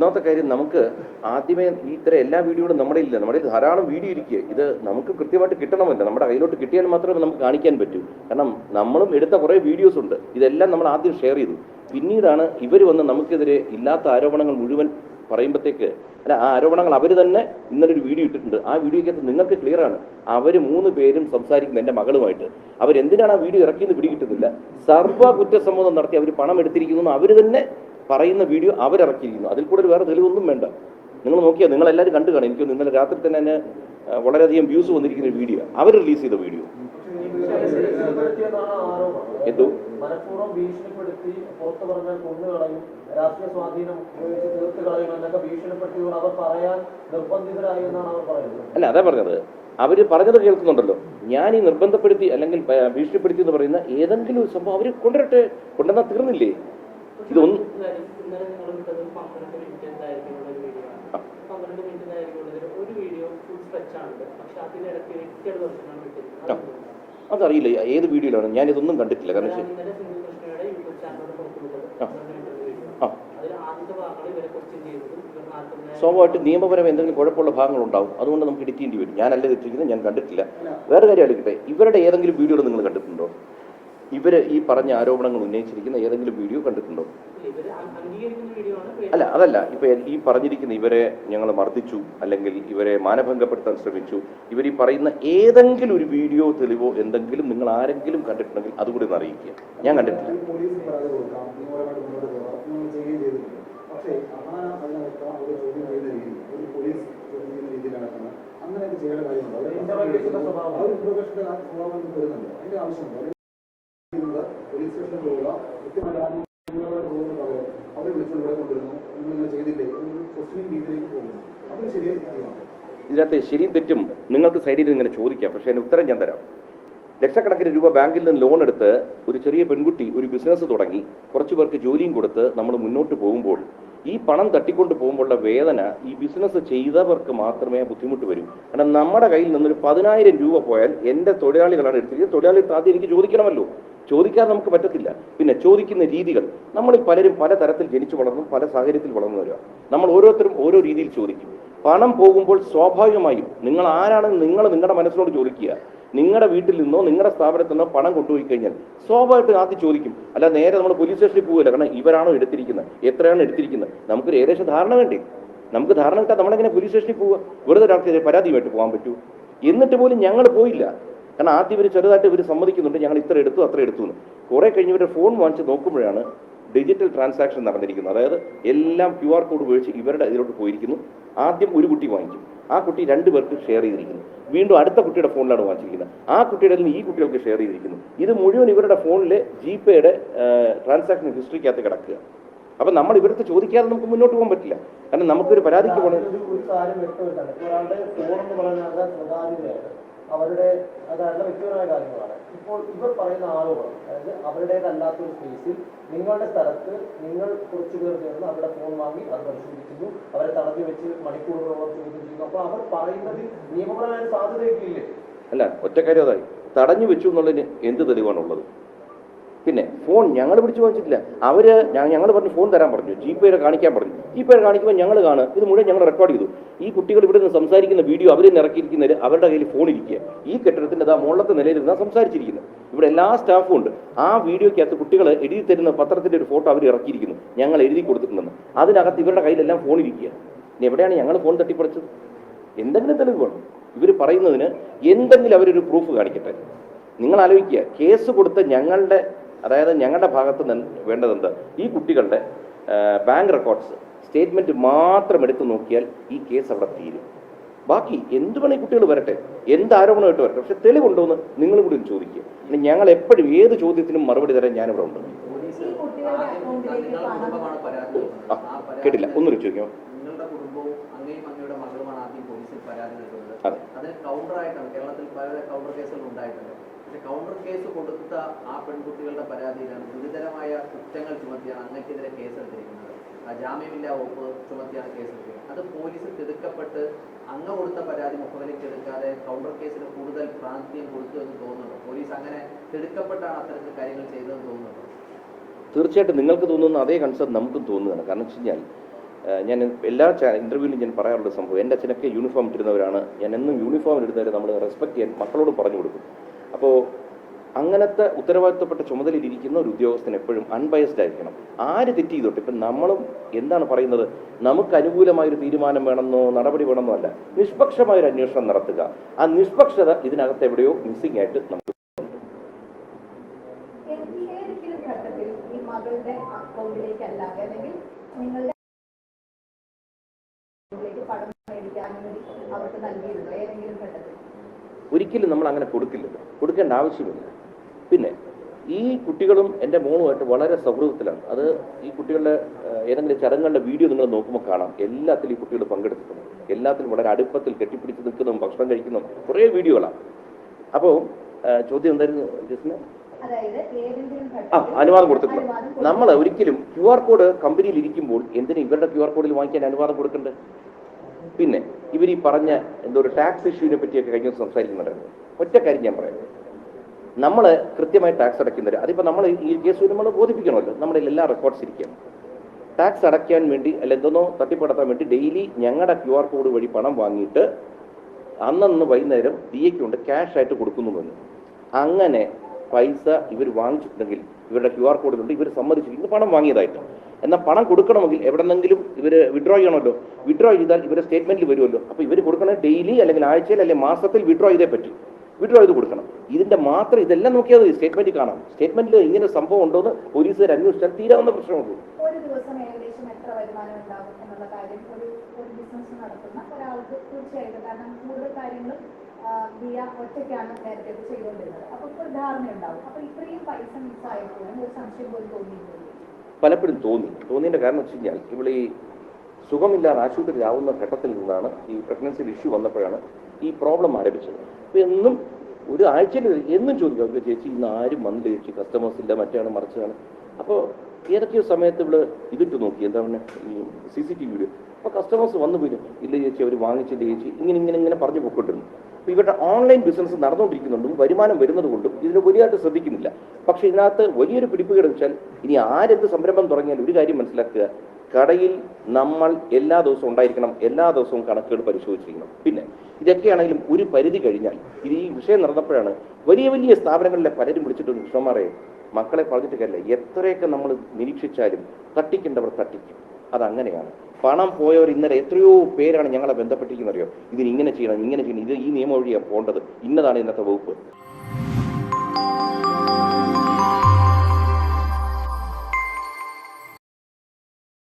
ഒന്നാമത്തെ കാര്യം, നമുക്ക് ആദ്യമേ ഇത്തരം എല്ലാ വീഡിയോകളും നമ്മുടെ ഇല്ല, നമ്മുടെ ധാരാളം വീഡിയോ ഇരിക്കുക. ഇത് നമുക്ക് കൃത്യമായിട്ട് കിട്ടണമല്ല, നമ്മുടെ കയ്യിലോട്ട് കിട്ടിയാൽ മാത്രമേ നമുക്ക് കാണിക്കാൻ പറ്റൂ. കാരണം നമ്മളും എടുത്ത കുറേ വീഡിയോസ് ഉണ്ട്. ഇതെല്ലാം നമ്മൾ ആദ്യം ഷെയർ ചെയ്തു. പിന്നീടാണ് ഇവർ വന്ന് നമുക്കെതിരെ ഇല്ലാത്ത ആരോപണങ്ങൾ മുഴുവൻ പറയുമ്പോഴത്തേക്ക്, അല്ല, ആ ആരോപണങ്ങൾ അവർ തന്നെ ഇന്നലെ ഒരു വീഡിയോ ഇട്ടിട്ടുണ്ട്. ആ വീഡിയോക്കകത്ത് നിങ്ങൾക്ക് ക്ലിയർ ആണ്. അവർ 3 പേരും സംസാരിക്കുന്നത് എൻ്റെ മകളുമായിട്ട്. അവരെന്തിനാണ് ആ വീഡിയോ ഇറക്കിയെന്ന് പിടികിട്ടുന്നില്ല. സർവ്വ കുറ്റസമ്മതം നടത്തി അവർ പണം എടുത്തിരിക്കുന്നു അവർ തന്നെ പറയുന്ന വീഡിയോ അവരിറക്കിയിരിക്കുന്നു. അതിൽ കൂടെ വേറെ തെളിവൊന്നും വേണ്ട. നിങ്ങൾ നോക്കിയാൽ നിങ്ങളെല്ലാവരും കണ്ടു കാണും. എനിക്കൊന്ന് ഇന്നലെ രാത്രി തന്നെ തന്നെ വളരെയധികം വ്യൂസ് വന്നിരിക്കുന്ന വീഡിയോ, അവർ റിലീസ് ചെയ്ത വീഡിയോ. എന്തോ മനഃപൂർവ്വം ഭീഷണിപ്പെടുത്തി പുറത്തു പറഞ്ഞാൽ കൊന്നുകളയും, രാഷ്ട്രീയ സ്വാധീനം ഉപയോഗിച്ച് തീർത്ത് കളയും എന്നൊക്കെ ഭീഷണിപ്പെടുത്തിയോട് അവർ പറയാൻ നിർബന്ധിതരായി എന്നാണ് അവർ പറയുന്നത്. അല്ല, അതാ പറഞ്ഞത്. അവർ പറഞ്ഞത് കേൾക്കുന്നുണ്ടല്ലോ. ഞാൻ ഈ നിർബന്ധപ്പെടുത്തി അല്ലെങ്കിൽ ഭീഷണിപ്പെടുത്തി എന്ന് പറയുന്ന ഏതെങ്കിലും ഒരു സംഭവം അവർ കൊണ്ടുവരട്ടെ. കൊണ്ടുവന്നാൽ തീർന്നില്ലേ? ഇതൊന്നും അതറിയില്ല ഏത് വീഡിയോയിലാണ്. ഞാനിതൊന്നും കണ്ടിട്ടില്ല. കാരണം സ്വാഭാവികമായിട്ട് നിയമപരം എന്തെങ്കിലും കുഴപ്പമുള്ള ഭാഗങ്ങളുണ്ടാവും. അതുകൊണ്ട് നമുക്ക് എഡിറ്റ് ചെയ്യേണ്ടി വരും. ഞാനല്ല തെറ്റിക്കുന്നത്, ഞാൻ കണ്ടിട്ടില്ല. വേറെ കാര്യം ആലോചിക്കട്ടെ, ഇവരുടെ ഏതെങ്കിലും വീഡിയോകൾ നിങ്ങൾ കണ്ടിട്ടുണ്ടോ? ഇവർ ഈ പറഞ്ഞ ആരോപണങ്ങൾ ഉന്നയിച്ചിരിക്കുന്ന ഏതെങ്കിലും വീഡിയോ കണ്ടിട്ടുണ്ടോ? അല്ല, അതല്ല. ഇപ്പൊ ഈ പറഞ്ഞിരിക്കുന്ന ഇവരെ ഞങ്ങൾ മർദ്ദിച്ചു അല്ലെങ്കിൽ ഇവരെ മാനഭംഗപ്പെടുത്താൻ ശ്രമിച്ചു, ഇവർ ഈ പറയുന്ന ഏതെങ്കിലും ഒരു വീഡിയോ തെളിവോ എന്തെങ്കിലും നിങ്ങൾ ആരെങ്കിലും കണ്ടിട്ടുണ്ടെങ്കിൽ അതുകൂടി ഒന്ന് അറിയിക്കുക. ഞാൻ കണ്ടിട്ടില്ല. ഇതിനകത്ത് ശരിയും തെറ്റും നിങ്ങൾക്ക് സൈഡിൽ നിന്ന് ഇങ്ങനെ ചോദിക്കാം. പക്ഷേ അതിന് ഉത്തരം ഞാൻ തരാം. ലക്ഷക്കണക്കിന് രൂപ ബാങ്കിൽ നിന്ന് ലോൺ എടുത്ത് ഒരു ചെറിയ പെൺകുട്ടി ഒരു ബിസിനസ് തുടങ്ങി കുറച്ചു പേർക്ക് ജോലിയും കൊടുത്ത് നമ്മൾ മുന്നോട്ട് പോകുമ്പോൾ ഈ പണം തട്ടിക്കൊണ്ട് പോകുമ്പോഴുള്ള വേദന ഈ ബിസിനസ് ചെയ്തവർക്ക് മാത്രമേ ബുദ്ധിമുട്ട് വരൂ. കാരണം നമ്മുടെ കയ്യിൽ നിന്നൊരു 10,000 രൂപ പോയാൽ എൻ്റെ തൊഴിലാളികളാണ് എടുത്തിരിക്കുന്നത്. തൊഴിലാളികൾ ആദ്യം എനിക്ക് ചോദിക്കണമല്ലോ. ചോദിക്കാതെ നമുക്ക് പറ്റത്തില്ല. പിന്നെ ചോദിക്കുന്ന രീതികൾ, നമ്മൾ പലരും പല തരത്തിൽ ജനിച്ചു വളർന്നും പല സാഹചര്യത്തിൽ വളർന്നു വരിക. നമ്മൾ ഓരോരുത്തരും ഓരോ രീതിയിൽ ചോദിക്കും. പണം പോകുമ്പോൾ സ്വാഭാവികമായും നിങ്ങൾ ആരാണെന്ന് നിങ്ങളുടെ മനസ്സിനോട് ചോദിക്കുക. നിങ്ങളുടെ വീട്ടിൽ നിന്നോ നിങ്ങളുടെ സ്ഥാപനത്തിൽ നിന്നോ പണം കൊണ്ടുപോയി കഴിഞ്ഞാൽ സ്വാഭാവികമായിട്ടും ആദ്യം ചോദിക്കും. അല്ല, നേരെ നമ്മൾ പോലീസ് സ്റ്റേഷനിൽ പോകില്ല. കാരണം ഇവരാണോ എടുത്തിരിക്കുന്നത്, എത്രയാണ് എടുത്തിരിക്കുന്നത്, നമുക്കൊരു ഏകദേശം ധാരണ വേണ്ടേ? നമുക്ക് ധാരണ കിട്ടാൻ നമ്മളെങ്ങനെ പോലീസ് സ്റ്റേഷനിൽ പോവുക? വെറുതെ ഒരാൾക്ക് പരാതിയുമായിട്ട് പോകാൻ പറ്റൂ? എന്നിട്ട് പോലും ഞങ്ങൾ പോയില്ല. കാരണം ആദ്യം ഇവർ ചെറുതായിട്ട് ഇവർ സമ്മതിക്കുന്നുണ്ട്, ഞങ്ങൾ ഇത്ര എടുത്തു അത്ര എടുത്തു എന്ന്. കുറേ കഴിഞ്ഞ് ഇവരുടെ ഫോൺ വാങ്ങിച്ച് നോക്കുമ്പോഴാണ് ഡിജിറ്റൽ ട്രാൻസാക്ഷൻ നടന്നിരിക്കുന്നത്. അതായത് എല്ലാം QR കോഡ് ഉപയോഗിച്ച് ഇവരുടെ ഇതിലോട്ട് പോയിരിക്കുന്നു. ആദ്യം ഒരു കുട്ടി വാങ്ങിക്കും, ആ കുട്ടി 2 പേർക്ക് ഷെയർ ചെയ്തിരിക്കുന്നു. വീണ്ടും അടുത്ത കുട്ടിയുടെ ഫോണിലാണ് വാങ്ങിച്ചിരിക്കുന്നത്, ആ കുട്ടിയുടെ നിന്ന് ഈ കുട്ടികൾക്ക് ഷെയർ ചെയ്തിരിക്കുന്നു. ഇത് മുഴുവൻ ഇവരുടെ ഫോണിലെ GPayയുടെ ട്രാൻസാക്ഷൻ ഹിസ്റ്ററിക്കകത്ത് കിടക്കുക. അപ്പം നമ്മൾ ഇവർക്ക് ചോദിക്കാതെ നമുക്ക് മുന്നോട്ട് പോകാൻ പറ്റില്ല. കാരണം നമുക്കൊരു പരാതിക്ക് പോകണം. അവരുടെ അതല്ല വ്യക്തിപരമായ കാര്യങ്ങളാണ്. ഇപ്പോൾ ഇവർ പറയുന്ന ആരോപണം, അതായത് അവരുടേതല്ലാത്തൊരു കേസിൽ നിങ്ങളുടെ സ്ഥലത്ത് നിങ്ങൾ കുറച്ചു പേർ ചേർന്ന് അവരുടെ ഫോൺ വാങ്ങി അത് പരിശോധിക്കുന്നു, അവരെ തടഞ്ഞു വെച്ച് മണിക്കൂറുകളോളം ചോദ്യം ചെയ്യുന്നു. അപ്പോൾ അവർ പറയുന്നതിൽ നിയമപരമായ സാധ്യതയൊക്കെ ഇല്ലേ? അല്ല, ഒറ്റക്കാര്യം അതായി തടഞ്ഞു വെച്ചു എന്നുള്ളതിന് എന്ത് തെളിവാണുള്ളത്? പിന്നെ ഫോൺ ഞങ്ങൾ പിടിച്ചു വാങ്ങിച്ചിട്ടില്ല. ഞങ്ങൾ പറഞ്ഞു ഫോൺ തരാൻ പറഞ്ഞു, GPay കാണിക്കാൻ പറഞ്ഞു. GPay കാണിക്കുമ്പോൾ ഞങ്ങൾ കാണുക, ഇത് മുഴുവൻ ഞങ്ങൾ റെക്കോർഡ് ചെയ്തു. ഈ കുട്ടികൾ ഇവിടെ നിന്ന് സംസാരിക്കുന്ന വീഡിയോ അവർ തന്നെ ഇറക്കിയിരിക്കുന്നതിൽ അവരുടെ കയ്യിൽ ഫോൺ ഇരിക്കുക. ഈ കെട്ടിടത്തിൻ്റെ അതാ മുകളിലത്തെ നിലയിലിരുന്നാണ് സംസാരിച്ചിരിക്കുന്നത്. ഇവിടെ എല്ലാ സ്റ്റാഫും ഉണ്ട്. ആ വീഡിയോയ്ക്കകത്ത് കുട്ടികൾ എഴുതി തരുന്ന പത്രത്തിൻ്റെ ഒരു ഫോട്ടോ അവർ ഇറക്കിയിരിക്കുന്നു, ഞങ്ങൾ എഴുതി കൊടുത്തിട്ടുണ്ടെന്ന്. അതിനകത്ത് ഇവരുടെ കയ്യിലെല്ലാം ഫോൺ ഇരിക്കുക. ഇനി എവിടെയാണ് ഞങ്ങൾ ഫോൺ തട്ടിപ്പറിച്ചത്? എന്തെങ്കിലും തെളിവ് വേണം. ഇവർ പറയുന്നതിന് എന്തെങ്കിലും അവരൊരു പ്രൂഫ് കാണിക്കട്ടെ. നിങ്ങൾ ആലോചിക്കുക, കേസ് കൊടുത്ത ഞങ്ങളുടെ ഭാഗത്ത് വേണ്ടത് എന്താ? ഈ കുട്ടികളുടെ ബാങ്ക് റെക്കോർഡ്സ് സ്റ്റേറ്റ്മെൻറ്റ് മാത്രം എടുത്തു നോക്കിയാൽ ഈ കേസ് അവിടെ തീരും. ബാക്കി എന്ത് വേണം ഈ കുട്ടികൾ വരട്ടെ, എന്ത് ആരോപണമായിട്ട് വരട്ടെ, പക്ഷെ തെളിവുണ്ടോയെന്ന് നിങ്ങളും കൂടി ചോദിക്കുക. ഞങ്ങൾ എപ്പോഴും ഏത് ചോദ്യത്തിനും മറുപടി തരാൻ ഞാനിവിടെ ഉണ്ട്. കേട്ടില്ല, ഒന്നും ചോദിക്കാം. അതിന് കൗണ്ടറായിട്ടാണ് കേരളത്തിൽ പല കൗണ്ടർ കേസുകൾ ഉണ്ടായിട്ടുണ്ട്. പക്ഷെ കൗണ്ടർ കേസ് കൊടുത്ത ആ പെൺകുട്ടികളുടെ പരാതിയിലാണ് ഗുരുതരമായ കുറ്റങ്ങൾ ചുമത്തിയാണ് അങ്ങനെക്കെതിരെ കേസെടുത്തിരിക്കുന്നത്. ജാമ്യമില്ലാ വകുപ്പ് ചുമത്തിയാണ് കേസെടുത്തിരിക്കുന്നത്. അത് പോലീസ് തിടുക്കപ്പെട്ട് അങ്ങ് കൊടുത്ത പരാതി മുഖവിലേക്ക് എടുക്കാതെ കൗണ്ടർ കേസിന് കൂടുതൽ പ്രാധാന്യം കൊടുത്തു എന്ന് തോന്നുന്നുണ്ടോ? പോലീസ് അങ്ങനെ തിടുക്കപ്പെട്ടാണ് അത്തരത്തിൽ കാര്യങ്ങൾ ചെയ്തതെന്ന് തോന്നുന്നുണ്ടോ? തീർച്ചയായിട്ടും നിങ്ങൾക്ക് തോന്നുന്ന അതേ കൺസേൺ നമുക്കും തോന്നുകയാണ്. കാരണം വെച്ച് കഴിഞ്ഞാൽ ഞാൻ എല്ലാ ഇൻ്റർവ്യൂവിലും ഞാൻ പറയാറുള്ള സംഭവം, എൻ്റെ അച്ഛനൊക്കെ യൂണിഫോം ഇട്ടിരുന്നവരാണ്, ഞാൻ എന്നും യൂണിഫോം ഇടുന്നവരെ നമ്മൾ റെസ്പെക്ട് ചെയ്യാൻ മക്കളോട് പറഞ്ഞു കൊടുക്കും. അപ്പോൾ അങ്ങനത്തെ ഉത്തരവാദിത്തപ്പെട്ട ചുമതലയിലിരിക്കുന്ന ഒരു ഉദ്യോഗസ്ഥൻ എപ്പോഴും അൺബയസ്ഡ് ആയിരിക്കണം. ആര് തെറ്റ് ചെയ്തോട്ടെ, ഇപ്പം നമ്മളും എന്താണ് പറയുന്നത്, നമുക്ക് അനുകൂലമായൊരു തീരുമാനം വേണമെന്നോ നടപടി വേണമെന്നോ അല്ല, നിഷ്പക്ഷമായൊരു അന്വേഷണം നടത്തുക. ആ നിഷ്പക്ഷത ഇതിനകത്ത് എവിടെയോ മിസ്സിംഗ് ആയിട്ട് നമുക്ക് ഏതെങ്കിലും ഘട്ടത്തിൽ ഈ മകളുടെ അക്കൗണ്ടിലേക്ക് അല്ലാതെ അല്ലെങ്കിൽ നിങ്ങളുടെ പണം മേടിക്കാൻ അനുമതി അവർക്ക് നൽകിയിരുന്നോ ഏതെങ്കിലും ഘട്ടത്തിൽ? ഒരിക്കലും നമ്മൾ അങ്ങനെ കൊടുക്കില്ലല്ലോ, കൊടുക്കേണ്ട ആവശ്യമില്ല. പിന്നെ ഈ കുട്ടികളും എൻ്റെ മോളുമായിട്ട് വളരെ സൗഹൃദത്തിലാണ്. അത് ഈ കുട്ടികളുടെ ഏതെങ്കിലും ചടങ്ങുകളുടെ വീഡിയോ നിങ്ങൾ നോക്കുമ്പോൾ കാണാം, എല്ലാത്തിലും ഈ കുട്ടികൾ പങ്കെടുത്തിട്ടുണ്ട്. എല്ലാത്തിലും വളരെ അടുപ്പത്തിൽ കെട്ടിപ്പിടിച്ച് നിൽക്കുന്നതും ഭക്ഷണം കഴിക്കുന്നതും കുറേ വീഡിയോകളാണ്. അപ്പോൾ ചോദ്യം എന്തായിരുന്നു ജസ്റ്റിന്? അനുവാദം കൊടുത്തിട്ടുണ്ട്. നമ്മൾ ഒരിക്കലും QR കോഡ് കമ്പനിയിൽ ഇരിക്കുമ്പോൾ എന്തിനും ഇവരുടെ QR കോഡിൽ വാങ്ങിക്കാൻ അനുവാദം കൊടുക്കണ്ടേ? പിന്നെ ഇവർ ഈ പറഞ്ഞ എന്തോ ഒരു ടാക്സ് ഇഷ്യൂവിനെ പറ്റിയൊക്കെ കഴിഞ്ഞ സംസാരിക്കുന്നുണ്ടായിരുന്നു. ഒറ്റ കാര്യം ഞാൻ പറയാം, നമ്മൾ കൃത്യമായി ടാക്സ് അടയ്ക്കുന്നവർ, അതിപ്പോൾ നമ്മൾ ഈ കേസ് നമ്മൾ ബോധിപ്പിക്കണമല്ലോ, നമ്മുടെ എല്ലാ റെക്കോർഡ്സ് ഇരിക്കണം. ടാക്സ് അടയ്ക്കാൻ വേണ്ടി അല്ല എന്തെന്നോ തട്ടിപ്പടത്താൻ വേണ്ടി ഡെയിലി ഞങ്ങളുടെ QR കോഡ് വഴി പണം വാങ്ങിയിട്ട് അന്നന്ന് വൈകുന്നേരം DA കൊണ്ട് ക്യാഷ് ആയിട്ട് കൊടുക്കുന്നുവെന്ന്. അങ്ങനെ പൈസ ഇവർ വാങ്ങിച്ചിട്ടുണ്ടെങ്കിൽ ഇവരുടെ QR കോഡിലുണ്ട്, ഇവർ സമ്മതിച്ചിരിക്കുന്നത് പണം വാങ്ങിയതായിട്ട്. എന്നാൽ പണം കൊടുക്കണമെങ്കിൽ എവിടെന്നെങ്കിലും ഇവർ വിഡ്രോ ചെയ്യണമല്ലോ. വിഡ്രോ ചെയ്താൽ ഇവരുടെ സ്റ്റേറ്റ്മെന്റിൽ വരുമല്ലോ. അപ്പോൾ ഇവർ കൊടുക്കണത് ഡെയിലി അല്ലെങ്കിൽ ആഴ്ചയിൽ അല്ലെങ്കിൽ മാസത്തിൽ വിഡ്രോ ചെയ്തേ പറ്റും. വിഡ്രോ ചെയ്ത് കൊടുക്കണം. ഇതിന്റെ മാത്രം ഇതെല്ലാം നോക്കിയാൽ സ്റ്റേറ്റ്മെന്റ് കാണാം. സ്റ്റേറ്റ്മെന്റിൽ ഇങ്ങനെ സംഭവം ഉണ്ടോ എന്ന് പോലീസുകാർ അന്വേഷിച്ചാൽ തീരാവുന്ന പ്രശ്നമുള്ളൂ. ഒരു ദിവസം ഏകദേശം എത്ര വരുമാനം ഉണ്ടാകും എന്നുള്ള കാര്യം ഒരു ബിസിനസ് നടത്തുന്ന ഒരാൾക്ക് തീർച്ചയായിട്ടും, കാരണം കൂടുതൽ കാര്യങ്ങളും ഒറ്റയ്ക്കാണ് നേരത്തെ ചെയ്തുകൊണ്ടിരുന്നത്. അപ്പൊ ഒരു ധാരണ ഉണ്ടാവും. അപ്പൊ ഇത്രയും പൈസ മിസ് ആയപ്പോഴും ഒരു സംശയം പോലും തോന്നിയിട്ടുണ്ട്. പലപ്പോഴും തോന്നിയതിന്റെ കാരണം വെച്ച് കഴിഞ്ഞാൽ ഇവിടെ ഈ സുഖമില്ലാതെ ആശുപത്രിയിലാവുന്ന ഘട്ടത്തിൽ നിന്നാണ് ഈ പ്രഗ്നൻസിയിൽ ഇഷ്യൂ വന്നപ്പോഴാണ് ഈ പ്രോബ്ലം ആരംഭിച്ചത്. അപ്പോൾ എന്നും ഒരു ആഴ്ചയിൽ എന്നും ചോദിക്കും അവർക്ക്, ചേച്ചി ഇന്ന് ആരും വന്നില്ല ചേച്ചി, കസ്റ്റമേഴ്സ് ഇല്ല, മറ്റാണ് മറിച്ചാണ്. അപ്പോൾ ഏതൊക്കെയോ സമയത്ത് ഇവിടെ ഇതിട്ട് നോക്കി, എന്താ പറയുക, ഈ CCTV വീഡിയോ. അപ്പോൾ കസ്റ്റമേഴ്സ് വന്നു പോലും, ഇല്ല ചേച്ചി അവർ വാങ്ങിച്ചില്ല ചേച്ചി, ഇങ്ങനെ പറഞ്ഞു പൊക്കോട്ടിരുന്നു. അപ്പോൾ ഇവരുടെ ഓൺലൈൻ ബിസിനസ് നടന്നുകൊണ്ടിരിക്കുന്നുണ്ടും വരുമാനം വരുന്നത് കൊണ്ടും ഇതിന് വലിയതായിട്ട് ശ്രദ്ധിക്കുന്നില്ല. പക്ഷേ ഇതിനകത്ത് വലിയൊരു പിടിപ്പുകേട് വെച്ചാൽ ഇനി ആരെന്ത് സംരംഭം തുടങ്ങിയാൽ ഒരു കാര്യം മനസ്സിലാക്കുക, കടയിൽ നമ്മൾ എല്ലാ ദിവസവും ഉണ്ടായിരിക്കണം, എല്ലാ ദിവസവും കണക്കുകൾ പരിശോധിച്ചിരിക്കണം. പിന്നെ ഇതൊക്കെയാണെങ്കിലും ഒരു പരിധി കഴിഞ്ഞാൽ, ഇത് ഈ വിഷയം നടന്നപ്പോഴാണ് വലിയ വലിയ സ്ഥാപനങ്ങളിലെ പലരും വിളിച്ചിട്ടുണ്ട്, കൃഷ്ണന്മാരെ മക്കളെ പറഞ്ഞിട്ട് കാര്യമില്ല, എത്രയൊക്കെ നമ്മൾ നിരീക്ഷിച്ചാലും തട്ടിക്കേണ്ടവർ തട്ടിക്കും. അതങ്ങനെയാണ്. പണം പോയവർ ഇന്നലെ എത്രയോ പേരാണ് ഞങ്ങളെ ബന്ധപ്പെട്ടിരിക്കുന്നറിയോ, ഇതിന് ഇങ്ങനെ ചെയ്യണം, ഇത് ഈ നിയമം വഴിയാണ് പോകേണ്ടത്, ഇന്നതാണ് ഇന്നത്തെ വകുപ്പ്.